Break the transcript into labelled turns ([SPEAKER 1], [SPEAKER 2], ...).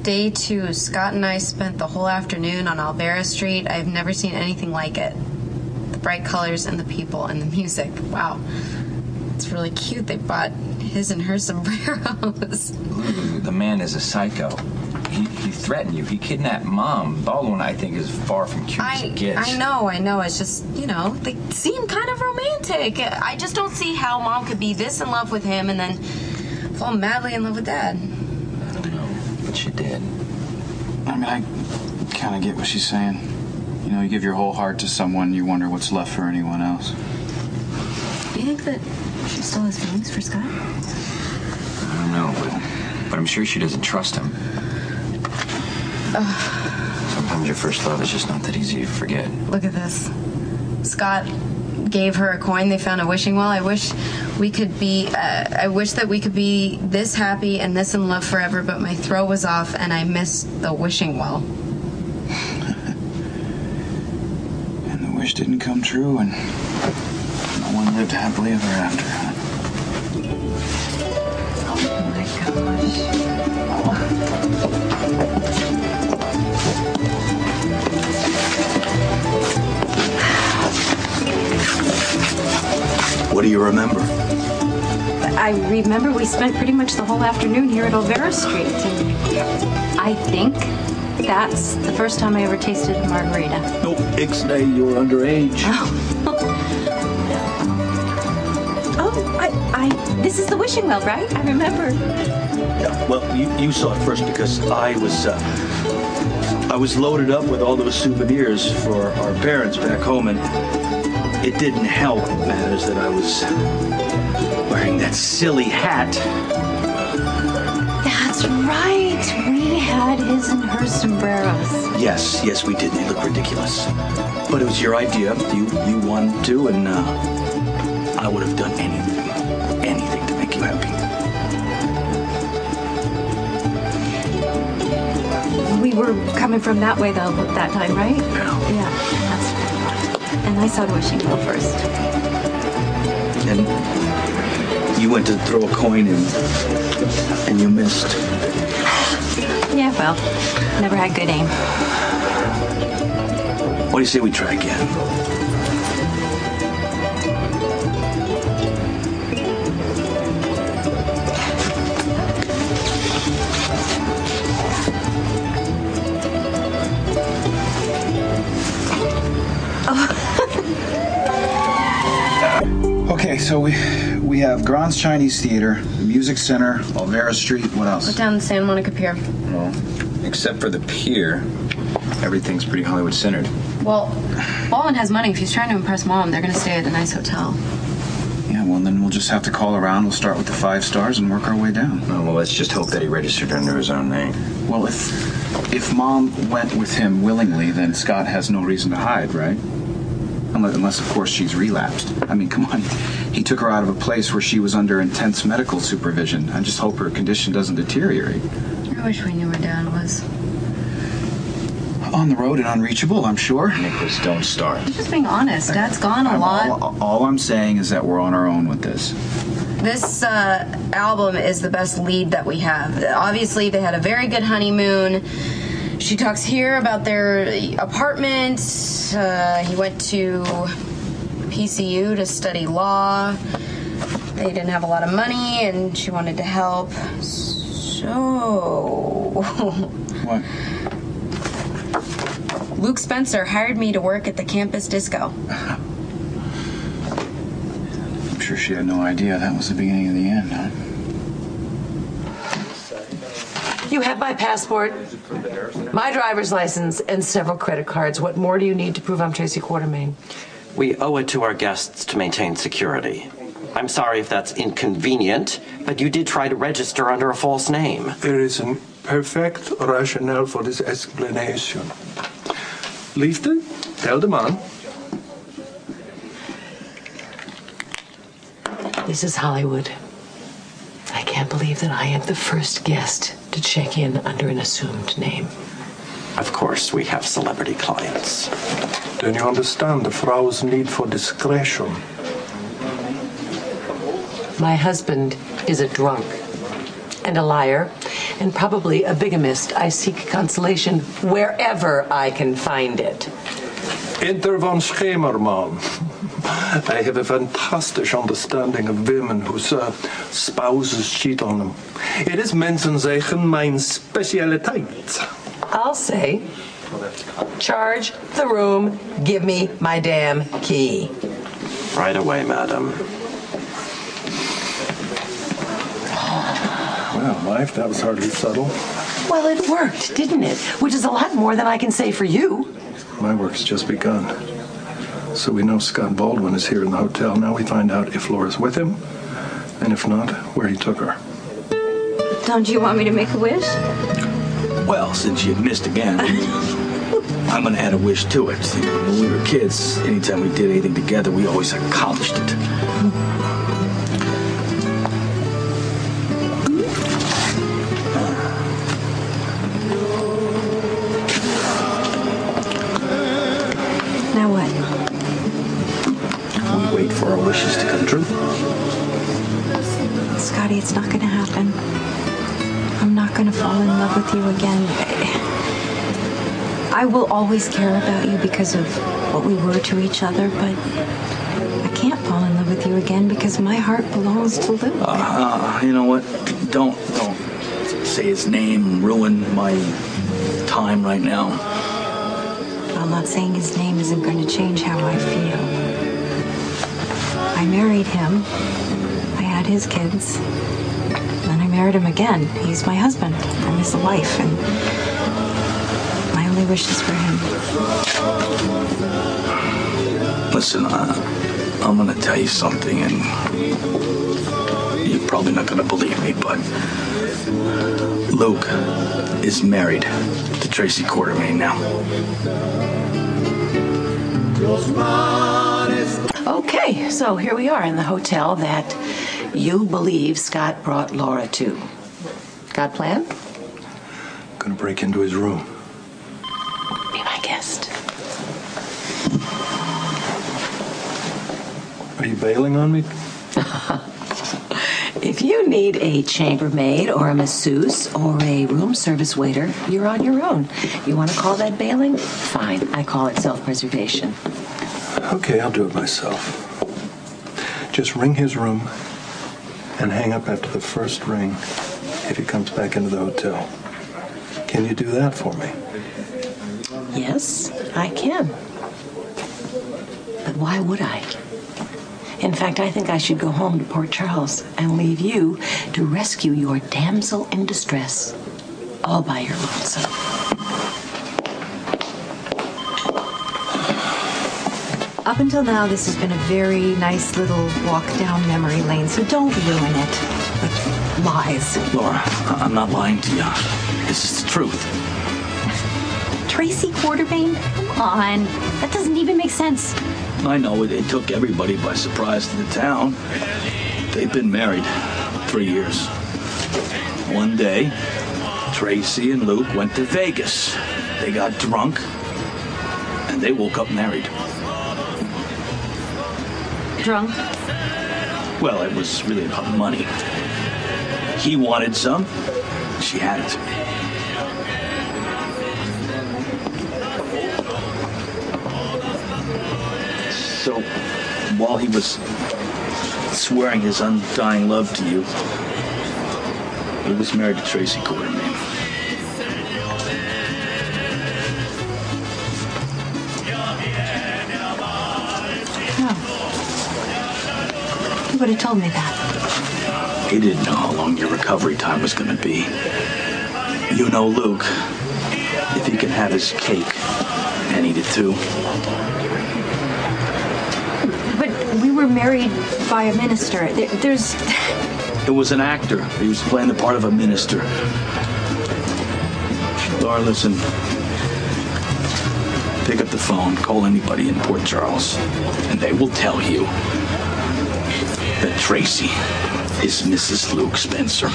[SPEAKER 1] day 2, Scott and I spent the whole afternoon on Olvera Street. I've never seen anything like it. The bright colors and the people and the music. Wow. It's really cute. They bought his and her sombreros.
[SPEAKER 2] Lulu, the man is a psycho. He threatened you. He kidnapped Mom. Baldwin, I think, is far from cute as it gets.
[SPEAKER 1] I know. It's just, you know, they seem kind of romantic. I just don't see how Mom could be this in love with him and then fall madly in love with Dad.
[SPEAKER 2] I don't know, but she did.
[SPEAKER 3] I mean, I kind of get what she's saying. You know, you give your whole heart to someone, you wonder what's left for anyone else.
[SPEAKER 1] Do you think that she still has feelings for Scott?
[SPEAKER 2] I don't know, but I'm sure she doesn't trust him. Sometimes your first love is just not that easy to forget.
[SPEAKER 1] Look at this. Scott gave her a coin. They found a wishing well. I wish we could be. I wish that we could be this happy and this in love forever. But my throw was off, and I missed the wishing well.
[SPEAKER 3] And the wish didn't come true, and no one lived happily ever after. Huh?
[SPEAKER 1] Oh my gosh.
[SPEAKER 4] What do you remember?
[SPEAKER 5] I remember we spent pretty much the whole afternoon here at Olvera Street. And I think that's the first time I ever tasted a margarita.
[SPEAKER 4] No, Ixnay, you were underage.
[SPEAKER 5] This is the wishing well, right? I remember.
[SPEAKER 4] Yeah, well, you saw it first because I was loaded up with all those souvenirs for our parents back home, and it didn't help matters that I was wearing that silly hat.
[SPEAKER 5] That's right. We had his and her sombreros.
[SPEAKER 4] Yes, we did. They look ridiculous. But it was your idea. You wanted to, and I would have done anything to make you happy.
[SPEAKER 5] We were coming from that way, though, at that time, right?
[SPEAKER 4] Yeah.
[SPEAKER 5] That's right. And I saw the wishing well first.
[SPEAKER 4] And you went to throw a coin in, and you missed.
[SPEAKER 5] Yeah, well, never had good aim.
[SPEAKER 4] What do you say we try again?
[SPEAKER 3] Okay, so we have Grand's Chinese Theater, the Music Center, Olvera Street. What else?
[SPEAKER 1] Went down the Santa Monica Pier.
[SPEAKER 2] Well, except for the pier, everything's pretty Hollywood-centered.
[SPEAKER 1] Well, Baldwin has money. If he's trying to impress Mom, they're going to stay at a nice hotel.
[SPEAKER 3] Yeah, well, then we'll just have to call around. We'll start with the 5 stars and work our way down.
[SPEAKER 2] Oh, well, let's just hope that he registered under his own name.
[SPEAKER 3] Well, if Mom went with him willingly, then Scott has no reason to hide, right? Unless, of course, she's relapsed. I mean, come on. He took her out of a place where she was under intense medical supervision. I just hope her condition doesn't deteriorate.
[SPEAKER 1] I wish we knew where Dad was.
[SPEAKER 3] On the road and unreachable, I'm sure.
[SPEAKER 2] Nicholas, don't start.
[SPEAKER 1] I'm just being honest. Dad's gone a lot.
[SPEAKER 3] All I'm saying is that we're on our own with this.
[SPEAKER 1] This album is the best lead that we have. Obviously, they had a very good honeymoon. She talks here about their apartment. He went to PCU to study law. They didn't have a lot of money, and she wanted to help. So...
[SPEAKER 3] What?
[SPEAKER 1] Luke Spencer hired me to work at the campus disco.
[SPEAKER 3] I'm sure she had no idea that was the beginning of the end, huh?
[SPEAKER 6] You have my passport, my driver's license, and several credit cards. What more do you need to prove I'm Tracy Quartermain?
[SPEAKER 7] We owe it to our guests to maintain security. I'm sorry if that's inconvenient, but you did try to register under a false name.
[SPEAKER 8] There is a perfect rationale for this explanation. Liefde, tell the man.
[SPEAKER 6] This is Hollywood. I can't believe that I am the first guest to check in under an assumed name.
[SPEAKER 7] Of course, we have celebrity clients.
[SPEAKER 8] Then you understand the Frau's need for discretion.
[SPEAKER 6] My husband is a drunk and a liar, and probably a bigamist. I seek consolation wherever I can find it.
[SPEAKER 8] Inter von Schemerman. I have a fantastic understanding of women whose spouses cheat on them. It is mensen zeggen mijn specialiteit.
[SPEAKER 6] I'll say, charge the room, give me my damn key.
[SPEAKER 7] Right away, madam.
[SPEAKER 8] Well, wife, that was hardly subtle.
[SPEAKER 6] Well, it worked, didn't it? Which is a lot more than I can say for you.
[SPEAKER 8] My work's just begun. So we know Scott Baldwin is here in the hotel. Now we find out if Laura's with him, and if not, where he took her.
[SPEAKER 5] Don't you want me to make a wish?
[SPEAKER 4] Well, since you missed again, I'm going to add a wish to it. When we were kids, anytime we did anything together, we always accomplished it.
[SPEAKER 5] Now what?
[SPEAKER 4] We wait for our wishes to come true.
[SPEAKER 5] Scotty, it's not going to happen. I'm not going to fall in love with you again. I will always care about you because of what we were to each other, but I can't fall in love with you again because my heart belongs to Luke.
[SPEAKER 4] You know what? Don't say his name and ruin my time right now.
[SPEAKER 5] I'm not saying his name isn't going to change how I feel. I married him. I had his kids. Then I married him again. He's my husband. I'm his wife, and my only wish is for him.
[SPEAKER 4] Listen, I'm going to tell you something, and you're probably not going to believe me, but Luke is married to Tracy Quartermain now.
[SPEAKER 6] Okay, so here we are in the hotel that you believe Scott brought Laura to. Got a plan?
[SPEAKER 8] Gonna break into his room.
[SPEAKER 6] Be my guest.
[SPEAKER 8] Are you bailing on me?
[SPEAKER 6] If you need a chambermaid or a masseuse or a room service waiter, you're on your own. You want to call that bailing? Fine. I call it self-preservation.
[SPEAKER 8] Okay, I'll do it myself. Just ring his room and hang up after the first ring if he comes back into the hotel. Can you do that for me?
[SPEAKER 6] Yes, I can. But why would I? In fact, I think I should go home to Port Charles and leave you to rescue your damsel in distress all by your lonesome.
[SPEAKER 5] Up until now, this has been a very nice little walk down memory lane, so don't ruin it with lies.
[SPEAKER 4] Laura, I'm not lying to you. This is the truth.
[SPEAKER 5] Tracy Quartermain? Come on. That doesn't even make sense.
[SPEAKER 4] I know it took everybody by surprise to the town. They've been married 3 years. One day, Tracy and Luke went to Vegas. They got drunk, and they woke up married.
[SPEAKER 5] Drunk?
[SPEAKER 4] Well, it was really about money. He wanted some, she had it. So, while he was swearing his undying love to you, he was married to Tracy Quartermain.
[SPEAKER 5] No. You would have told me that.
[SPEAKER 4] He didn't know how long your recovery time was going to be. You know Luke, if he can have his cake and eat it too.
[SPEAKER 5] But we were married by a minister. There's...
[SPEAKER 4] It was an actor. He was playing the part of a minister. Laura, listen. Pick up the phone, call anybody in Port Charles, and they will tell you that Tracy is Mrs. Luke Spencer.